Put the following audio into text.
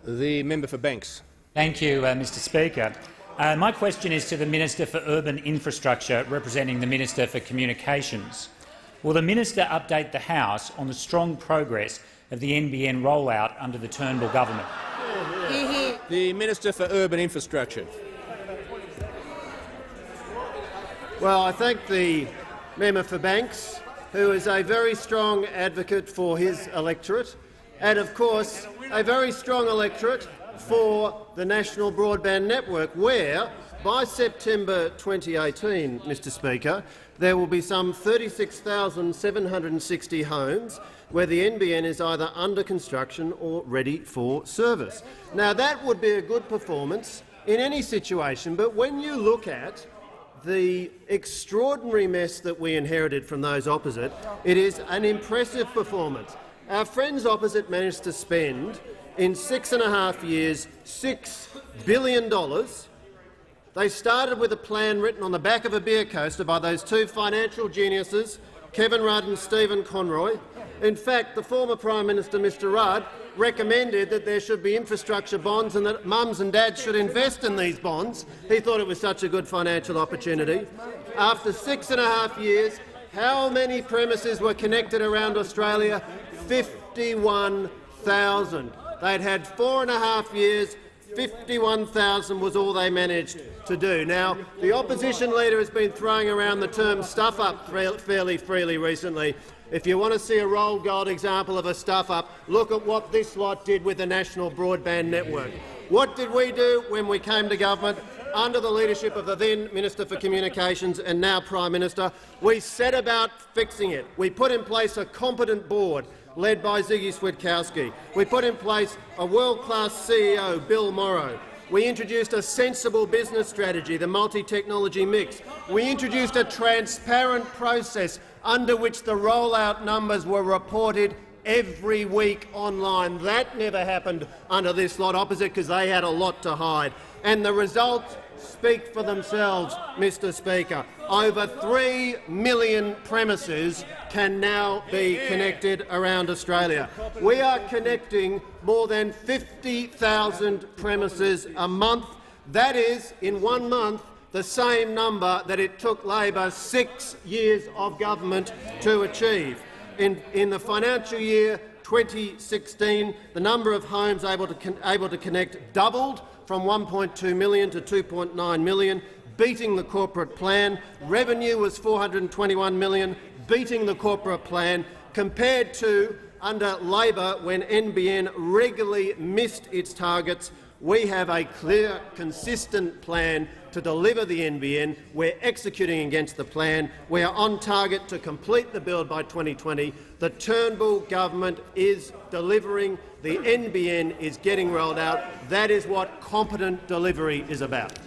The member for Banks. Thank you, Mr Speaker. My question is to the Minister for Urban Infrastructure, representing the Minister for Communications. Will the minister update the House on the strong progress of the NBN rollout under the Turnbull Government? The Minister for Urban Infrastructure. Well, I thank the member for Banks, who is a very strong advocate for his electorate, and of course a very strong electorate for the National Broadband Network, where by September 2018, Mr Speaker, there will be some 36,760 homes where the NBN is either under construction or ready for service. Now, that would be a good performance in any situation, but when you look at the extraordinary mess that we inherited from those opposite, it is an impressive performance. Our friends opposite managed to spend, in 6.5 years, $6 billion. They started with a plan written on the back of a beer coaster by those two financial geniuses, Kevin Rudd and Stephen Conroy. In fact, the former Prime Minister, Mr Rudd, recommended that there should be infrastructure bonds and that mums and dads should invest in these bonds. He thought it was such a good financial opportunity. After 6.5 years, how many premises were connected around Australia? 51,000. They'd had 4.5 years. 51,000 was all they managed to do. Now, the opposition leader has been throwing around the term stuff-up fairly freely recently. If you want to see a rolled gold example of a stuff-up, look at what this lot did with the National Broadband Network. What did we do when we came to government? Under the leadership of the then Minister for Communications and now Prime Minister, we set about fixing it. We put in place a competent board led by Ziggy Switkowski. We put in place a world-class CEO, Bill Morrow. We introduced a sensible business strategy, the multi-technology mix. We introduced a transparent process under which the rollout numbers were reported every week online. That never happened under this lot opposite because they had a lot to hide. And the results speak for themselves, Mr Speaker. Over 3 million premises can now be connected around Australia. We are connecting more than 50,000 premises a month. That is, in 1 month, the same number that it took Labor 6 years of government to achieve. In the financial year 2016, the number of homes able to connect doubled from 1.2 million to 2.9 million, beating the corporate plan. Revenue was $421 million, beating the corporate plan, compared to under Labor when NBN regularly missed its targets. We have a clear, consistent plan to deliver the NBN. We're executing against the plan. We are on target to complete the build by 2020. The Turnbull government is delivering. The NBN is getting rolled out. That is what competent delivery is about.